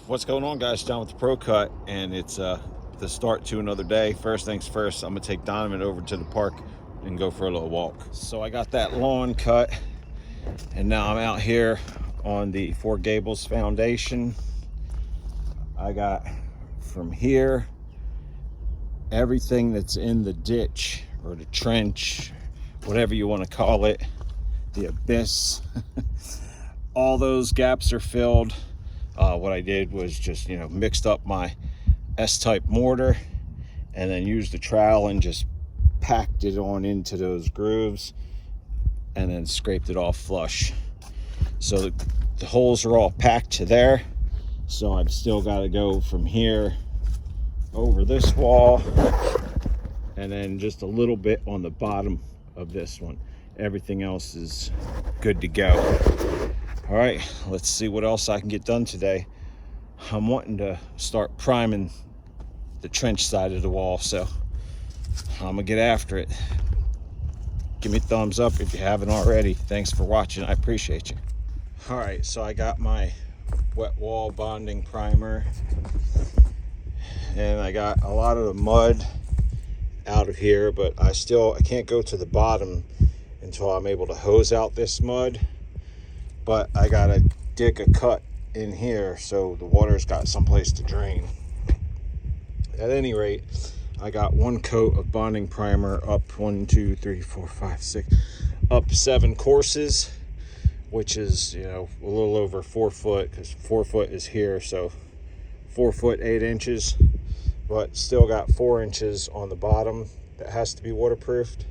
What's going on, guys? John with the ProCut, and it's the start to another day. First things first, I'm gonna take Donovan over to the park and go for a little walk. So I got that lawn cut, and now I'm out here on the Four Gables foundation. I got from here everything that's in the ditch or the trench, whatever you want to call it, the abyss. All those gaps are filled. What I did was just, mixed up my S-type mortar and then used the trowel and just packed it on into those grooves and then scraped it off flush. So the holes are all packed to there. So I've still got to go from here over this wall and then just a little bit on the bottom of this one. Everything else is good to go. All right, let's see what else I can get done today. I'm wanting to start priming the trench side of the wall, so I'm gonna get after it. Give me a thumbs up if you haven't already. Thanks for watching, I appreciate you. All right, so I got my wet wall bonding primer, and I got a lot of the mud out of here, but I can't go to the bottom until I'm able to hose out this mud. But I gotta dig a cut in here so the water's got someplace to drain. At any rate, I got one coat of bonding primer up up 7 courses, which is, a little over 4 foot, because 4 foot is here, so 4 foot 8 inches, but still got 4 inches on the bottom that has to be waterproofed.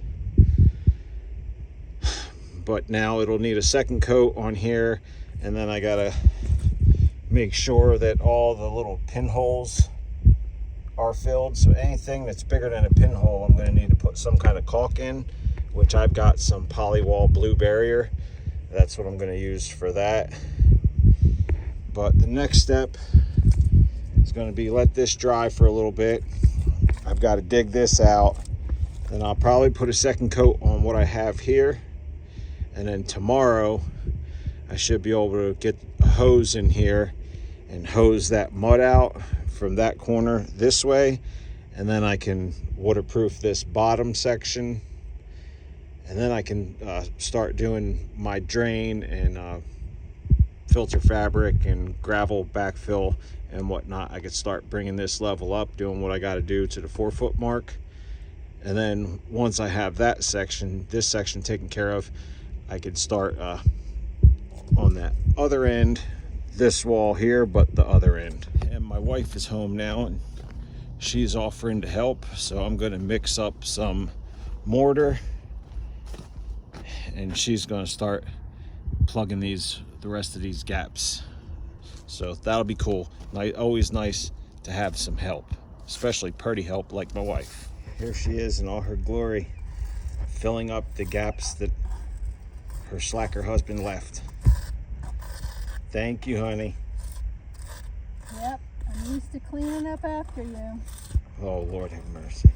But now it'll need a second coat on here, and then I gotta make sure that all the little pinholes are filled. So anything that's bigger than a pinhole, I'm gonna need to put some kind of caulk in, which I've got some Polywall blue barrier. That's what I'm gonna use for that. But the next step is gonna be let this dry for a little bit. I've got to dig this out, then I'll probably put a second coat on what I have here. And then tomorrow, I should be able to get a hose in here and hose that mud out from that corner this way. And then I can waterproof this bottom section. And then I can start doing my drain and filter fabric and gravel backfill and whatnot. I could start bringing this level up, doing what I got to do to the 4 foot mark. And then once I have this section taken care of, I could start on that other end, this wall here, but the other end. And my wife is home now, and she's offering to help. So I'm going to mix up some mortar, and she's going to start plugging the rest of these gaps. So that'll be cool. Always nice to have some help, especially pretty help like my wife. Here she is in all her glory, filling up the gaps that her slacker husband left. Thank you, honey. Yep, I'm used to cleaning up after you. Oh, Lord have mercy.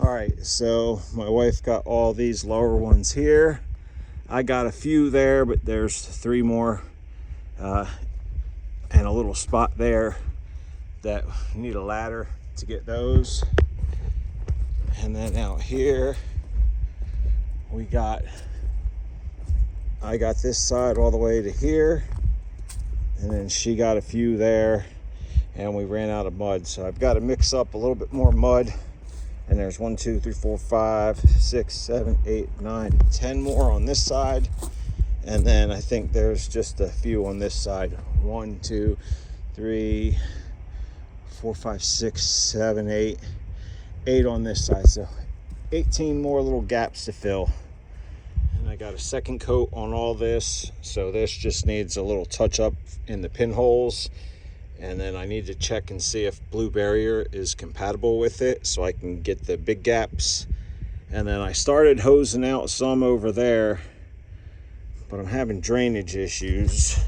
All right, so my wife got all these lower ones here. I got a few there, but there's 3 more and a little spot there that need a ladder to get those. And then out here, I got this side all the way to here, and then she got a few there, and we ran out of mud. So I've got to mix up a little bit more mud, and there's 1, 2, 3, 4, 5, 6, 7, 8, 9, 10 more on this side, and then I think there's just a few on this side. 1, 2, 3, 4, 5, 6, 7, 8 on this side, so 18 more little gaps to fill. And I got a second coat on all this, so this just needs a little touch up in the pinholes, and then I need to check and see if blue barrier is compatible with it so I can get the big gaps. And then I started hosing out some over there, but I'm having drainage issues,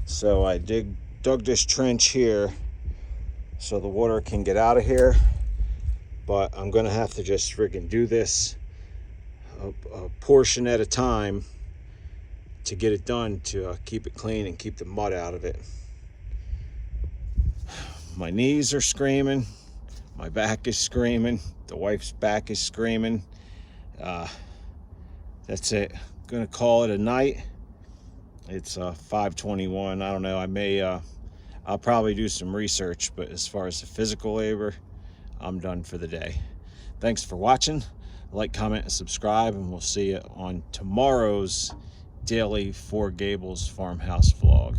so I dug this trench here so the water can get out of here. But I'm gonna have to just friggin' do this a portion at a time to get it done, to keep it clean and keep the mud out of it. My knees are screaming. My back is screaming. The wife's back is screaming. That's it. Gonna call it a night. It's 5:21. I don't know. I'll probably do some research, but as far as the physical labor, I'm done for the day. Thanks for watching. Like, comment, and subscribe, and we'll see you on tomorrow's daily Four Gables farmhouse vlog.